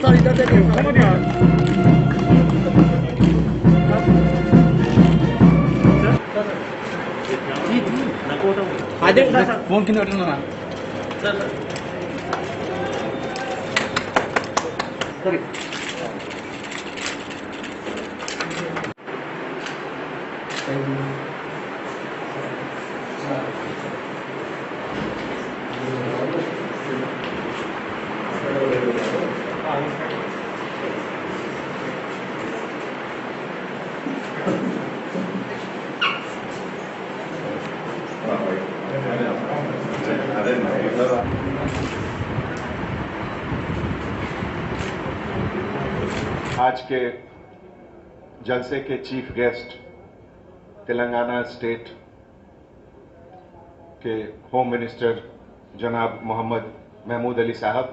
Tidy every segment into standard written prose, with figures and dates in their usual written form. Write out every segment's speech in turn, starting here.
Sir इधर देखिए అదే ఫోన్ కింద పెట్టినా సరే आज के जलसे के चीफ गेस्ट तेलंगाना स्टेट के होम मिनिस्टर जनाब मोहम्मद महमूद अली साहब,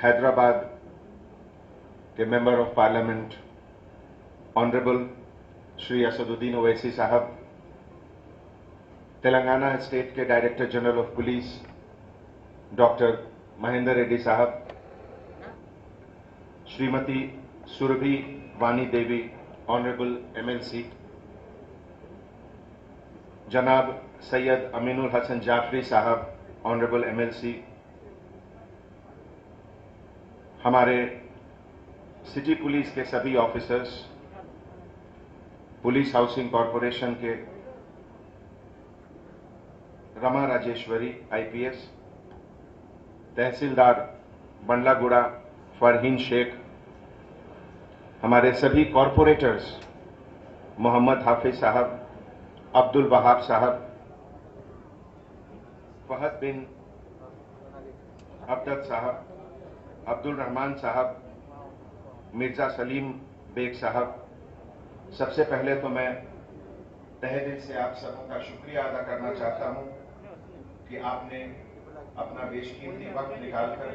हैदराबाद के member of parliament honourable Shri Asaduddin Owaisi साहब, तेलंगाना स्टेट के director general of police doctor Mahendra Reddy साहब, श्रीमती सुरभि वानी देवी ऑनरेबल एमएलसी, जनाब सैयद अमीनुल हसन जाफरी साहब ऑनरेबल एमएलसी, हमारे सिटी पुलिस के सभी ऑफिसर्स, पुलिस हाउसिंग कॉरपोरेशन के रमा राजेश्वरी आईपीएस, तहसीलदार बंडलागुड़ा फरहीन शेख, हमारे सभी कॉरपोरेटर्स मोहम्मद हाफिज साहब, अब्दुल वहाब साहब, फहद बिन अब्दत साहब, अब्दुल रहमान साहब, मिर्जा सलीम बेग साहब, सबसे पहले तो मैं तहे दिल से आप सबों का शुक्रिया अदा करना चाहता हूं कि आपने अपना बेशकीमती वक्त निकालकर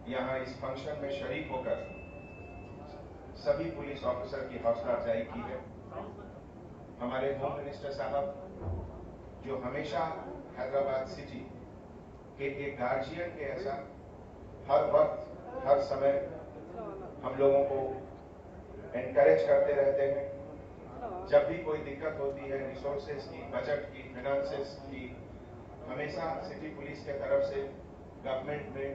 यहां इस फंक्शन में शरीक होकर सभी पुलिस ऑफिसर की हौसला अफजाई की है। हमारे होम मिनिस्टर साहब जो हमेशा हैदराबाद सिटी के एक गार्जियन के ऐसा हर वक्त हर समय हम लोगों को एनकरेज करते रहते हैं। जब भी कोई दिक्कत होती है रिसोर्सेज की, बजट की, फाइनेंसेस की, हमेशा सिटी पुलिस के तरफ से गवर्नमेंट में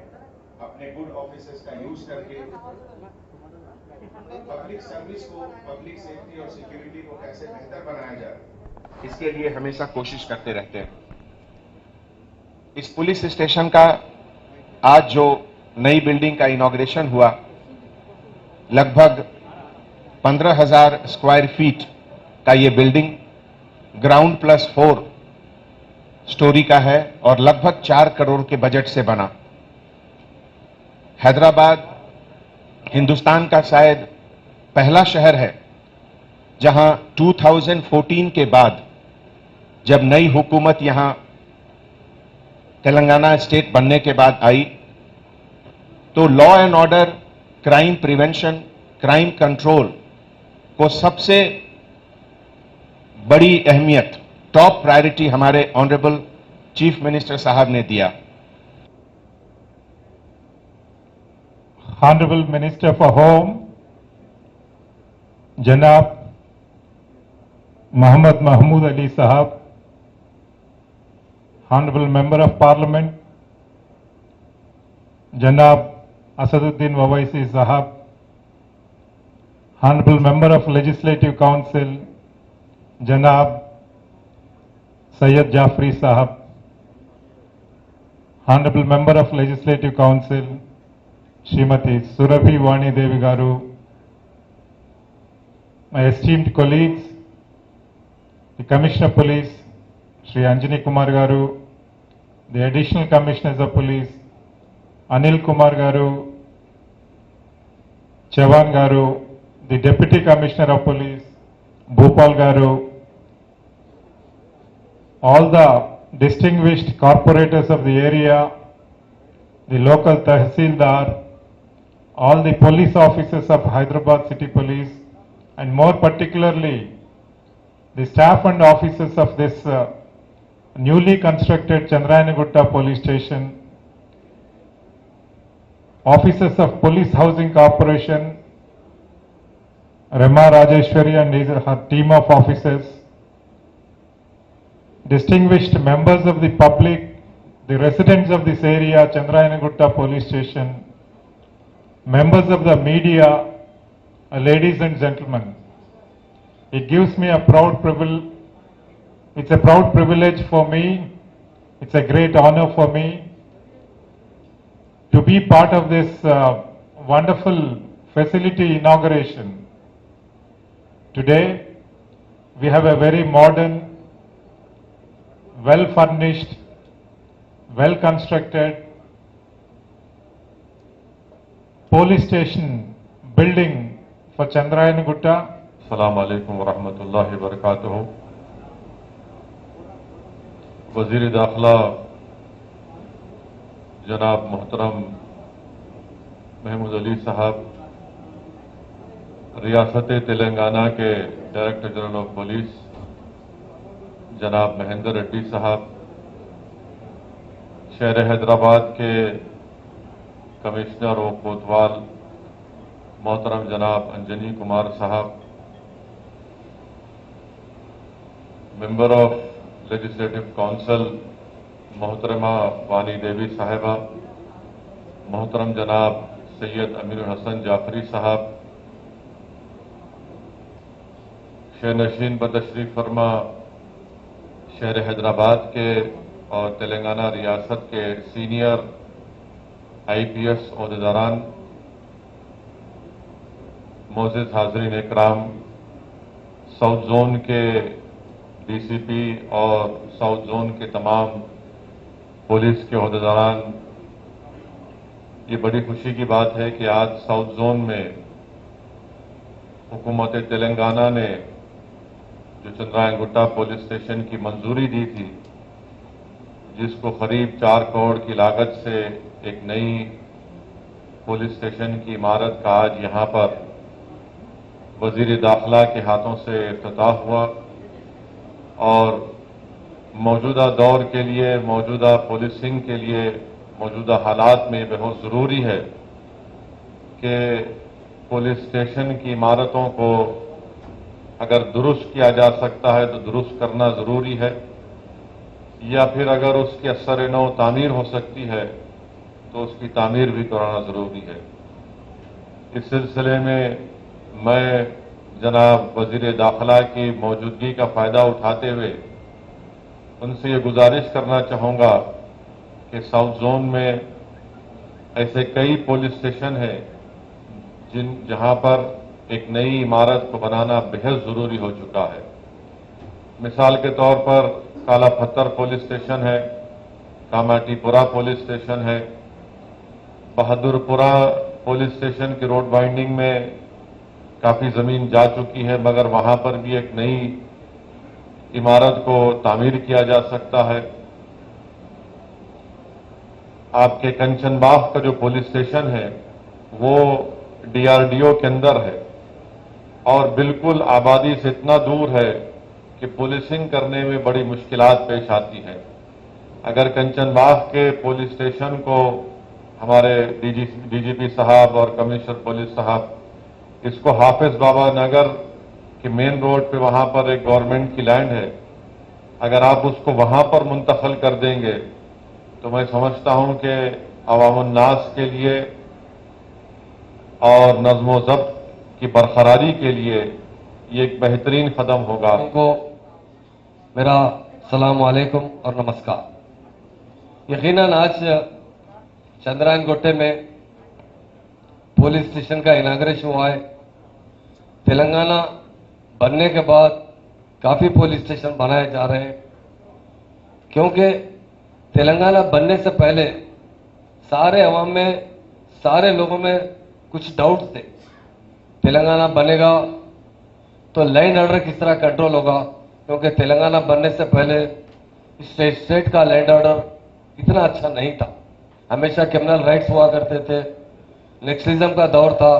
अपने गुड ऑफिसर्स का यूज करके पब्लिक सर्विस को, पब्लिक सेफ्टी और सिक्योरिटी को कैसे बेहतर बनाया जाए, इसके लिए हमेशा कोशिश करते रहते हैं। इस पुलिस स्टेशन का आज जो नई बिल्डिंग का इनॉग्रेशन हुआ, लगभग 15,000 स्क्वायर फीट का ये बिल्डिंग ग्राउंड प्लस 4 स्टोरी का है और लगभग 4 करोड़ के बजट से बना। हैदराबाद हिंदुस्तान का शायद पहला शहर है जहां 2014 के बाद जब नई हुकूमत यहां तेलंगाना स्टेट बनने के बाद आई तो law and order, crime prevention, crime control को सबसे बड़ी अहमियत, टॉप प्रायोरिटी हमारे ऑनरेबल चीफ मिनिस्टर साहब ने दिया। Honorable Minister for Home, Janab Mohammed Mahmood Ali Sahab, Honorable Member of Parliament, Janab Asaduddin Owaisi Sahab, Honorable Member of Legislative Council, Janab Sayyid Jafri Sahab, Honorable Member of Legislative Council, Srimati Surabhi Vani Devi Garu, my esteemed colleagues, the Commissioner of Police, Shri Anjani Kumar Garu, the Additional Commissioners of Police, Anil Kumar Garu, Chavan Garu, the Deputy Commissioner of Police, Bhopal Garu, all the distinguished corporators of the area, the local Tahsildar, all the police officers of Hyderabad City Police, and more particularly the staff and officers of this newly constructed Chandrayanagutta police station, officers of Police Housing Corporation, Rema Rajeshwari and her team of officers, distinguished members of the public, the residents of this area, Chandrayanagutta Police Station, members of the media, ladies and gentlemen. It gives me a proud privilege. It's a proud privilege for me. It's a great honor for me to be part of this wonderful facility inauguration. Today, we have a very modern, well-furnished, well-constructed police station building for Chandrayanagutta. अस्सलामु अलैकुम वरहमतुल्लाहि वबरकातुहू। वज़ीर दाखिला जनाब मोहतरम महमूद अली साहब, रियासत तेलंगाना के डायरेक्टर जनरल ऑफ पुलिस जनाब महेंद्र रेड्डी साहब, शहर हैदराबाद के कमिश्नर ऑफ कोतवाल मोहतरम जनाब अंजनी कुमार साहब, मेंबर ऑफ लेजिस्लेटिव काउंसिल मोहतरमा वानी देवी साहिबा, मोहतरम जनाब सैयद अमीर हसन जाफरी साहब, शहनशीन बतशरीफ फरमा शहर हैदराबाद के और तेलंगाना रियासत के सीनियर IPS ओहदेदारान, मोअज़्ज़िज़ हाज़रीन इकराम, साउथ जोन के DCP और साउथ जोन के तमाम पुलिस के ओहदेदारान, ये बड़ी खुशी की बात है कि आज साउथ जोन में हुकूमत तेलंगाना ने जो चंद्रायनगुट्टा पुलिस स्टेशन की मंजूरी दी थी, जिसको करीब 4 करोड़ की लागत से एक नई पुलिस स्टेशन की इमारत का आज यहाँ पर वजीर दाखिला के हाथों से इफ्तिताह हुआ और मौजूदा दौर के लिए, मौजूदा पुलिसिंग के लिए, मौजूदा हालात में बहुत ज़रूरी है कि पुलिस स्टेशन की इमारतों को अगर दुरुस्त किया जा सकता है तो दुरुस्त करना ज़रूरी है, या फिर अगर उसकी असर नौ तामीर हो सकती है तो उसकी तामीर भी कराना ज़रूरी है। इस सिलसिले में मैं जनाब वज़ीर दाखिला की मौजूदगी का फ़ायदा उठाते हुए उनसे ये गुजारिश करना चाहूँगा कि साउथ जोन में ऐसे कई पुलिस स्टेशन हैं जहाँ पर एक नई इमारत को बनाना बेहद ज़रूरी हो चुका है। मिसाल के तौर पर काला पत्थर पुलिस स्टेशन है, कामाटीपुरा पुलिस स्टेशन है, बहादुरपुरा पुलिस स्टेशन की रोड बाइंडिंग में काफ़ी ज़मीन जा चुकी है, मगर वहाँ पर भी एक नई इमारत को तामीर किया जा सकता है। आपके कंचनबाग का जो पुलिस स्टेशन है वो DRDO के अंदर है और बिल्कुल आबादी से इतना दूर है कि पुलिसिंग करने में बड़ी मुश्किलात पेश आती हैं। अगर कंचनबाग के पुलिस स्टेशन को हमारे DGP साहब और कमिश्नर पुलिस साहब इसको हाफिज बाबा नगर के मेन रोड पे वहां पर एक गवर्नमेंट की लैंड है, अगर आप उसको वहां पर मुंतकिल कर देंगे तो मैं समझता हूं कि अवामुन्नास के लिए और नज़्म ज़ब्त की बरकरारी के लिए ये एक बेहतरीन कदम होगा। को मेरा सलाम वालेकुम और नमस्कार। यकीनन आज चंद्रायनगुट्टे में पुलिस स्टेशन का इनाग्रेशन हुआ है। तेलंगाना बनने के बाद काफ़ी पुलिस स्टेशन बनाए जा रहे हैं, क्योंकि तेलंगाना बनने से पहले सारे अवाम में, सारे लोगों में कुछ डाउट थे। तेलंगाना बनेगा तो लैंड ऑर्डर किस तरह कंट्रोल होगा, क्योंकि तेलंगाना बनने से पहले स्टेट का लैंड ऑर्डर इतना अच्छा नहीं था। हमेशा क्रिमिनल राइट्स हुआ करते थे, नेक्सलिज्म का दौर था।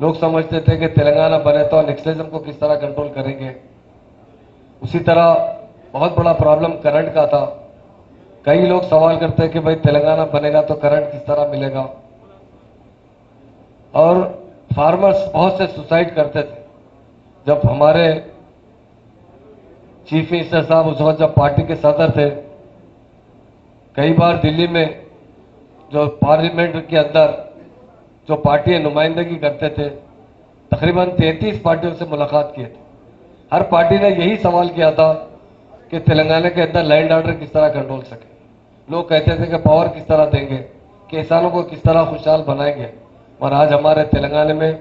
लोग समझते थे कि तेलंगाना बने तो नेक्सलिज्म को किस तरह कंट्रोल करेंगे। उसी तरह बहुत बड़ा प्रॉब्लम करंट का था। कई लोग सवाल करते हैं कि भाई तेलंगाना बनेगा तो करंट किस तरह मिलेगा। और फार्मर्स बहुत से सुसाइड करते थे। जब हमारे चीफ मिनिस्टर साहब उस वक्त जब पार्टी के सदर थे, कई बार दिल्ली में जो पार्लियामेंट के अंदर जो पार्टियां नुमाइंदगी करते थे, तकरीबन 33 पार्टियों से मुलाकात किए थे। हर पार्टी ने यही सवाल किया था कि तेलंगाना के अंदर लैंड ऑर्डर किस तरह कंट्रोल सके। लोग कहते थे कि पावर किस तरह देंगे, किसानों को किस तरह खुशहाल बनाएंगे। और आज हमारे तेलंगाना में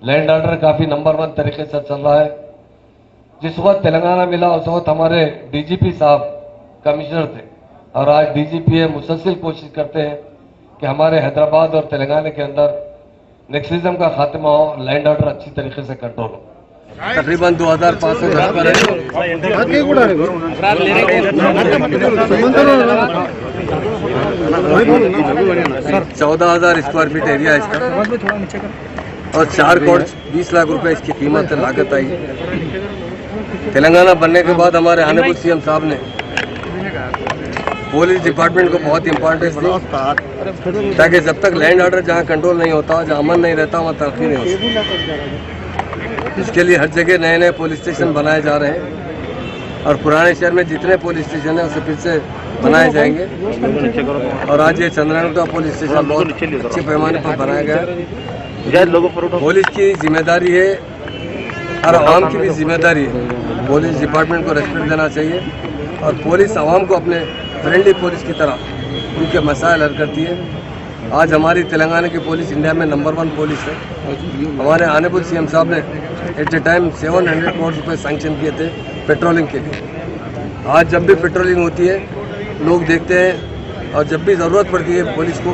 लैंड ऑर्डर काफी नंबर 1 तरीके से चल रहा है। जिस वक्त तेलंगाना मिला उस वक्त हमारे डीजीपी साहब कमिश्नर थे, और आज डीजीपी है मुसलसल कोशिश करते हैं कि हमारे हैदराबाद और तेलंगाना के अंदर नेक्सलिज्म का खात्मा हो, लैंड ऑर्डर अच्छी तरीके से कंट्रोल हो। तकरीबन 2500 घर पर 14,000 स्क्वायर फीट एरिया इसका, और 4 करोड़ 20 लाख रुपए इसकी कीमत लागत आई। तेलंगाना बनने के बाद हमारे ऑनरेबल सीएम साहब ने पुलिस डिपार्टमेंट को बहुत इंपॉर्टेंस दी, ताकि जब तक लैंड ऑर्डर जहाँ कंट्रोल नहीं होता, जहाँ अमन नहीं रहता, वहाँ तरक्की नहीं होती। इसके लिए हर जगह नए नए पुलिस स्टेशन बनाए जा रहे हैं, और पुराने शहर में जितने पुलिस स्टेशन है उसे फिर से बनाए जाएंगे। और आज ये चंद्रायण पुलिस स्टेशन बहुत अच्छे पैमाने पर बनाया गया है। पुलिस की जिम्मेदारी है और आवाम की भी जिम्मेदारी है, पुलिस डिपार्टमेंट को रेस्पेक्ट देना चाहिए, और पुलिस आवाम को अपने फ्रेंडली पुलिस की तरह उनके मसाइल हल करती है। आज हमारी तेलंगाना की पुलिस इंडिया में नंबर 1 पुलिस है। हमारे ऑनरेबल सीएम साहब ने एट ए टाइम 700 करोड़ रुपए सैंक्शन किए थे पेट्रोलिंग के लिए। आज जब भी पेट्रोलिंग होती है लोग देखते हैं, और जब भी ज़रूरत पड़ती है पुलिस को,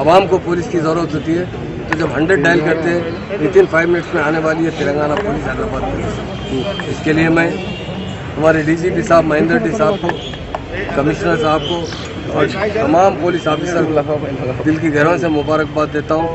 आवाम को पुलिस की ज़रूरत होती है, तो जब 100 डायल करते हैं विदिन 5 मिनट्स में आने वाली है तेलंगाना पुलिस, हैदराबाद पुलिस। इसके लिए मैं हमारे डीजीपी साहब महेंद्र रेड्डी साहब को, कमिश्नर साहब को और तमाम पुलिस ऑफिसर को दिल की गहराई से मुबारकबाद देता हूँ।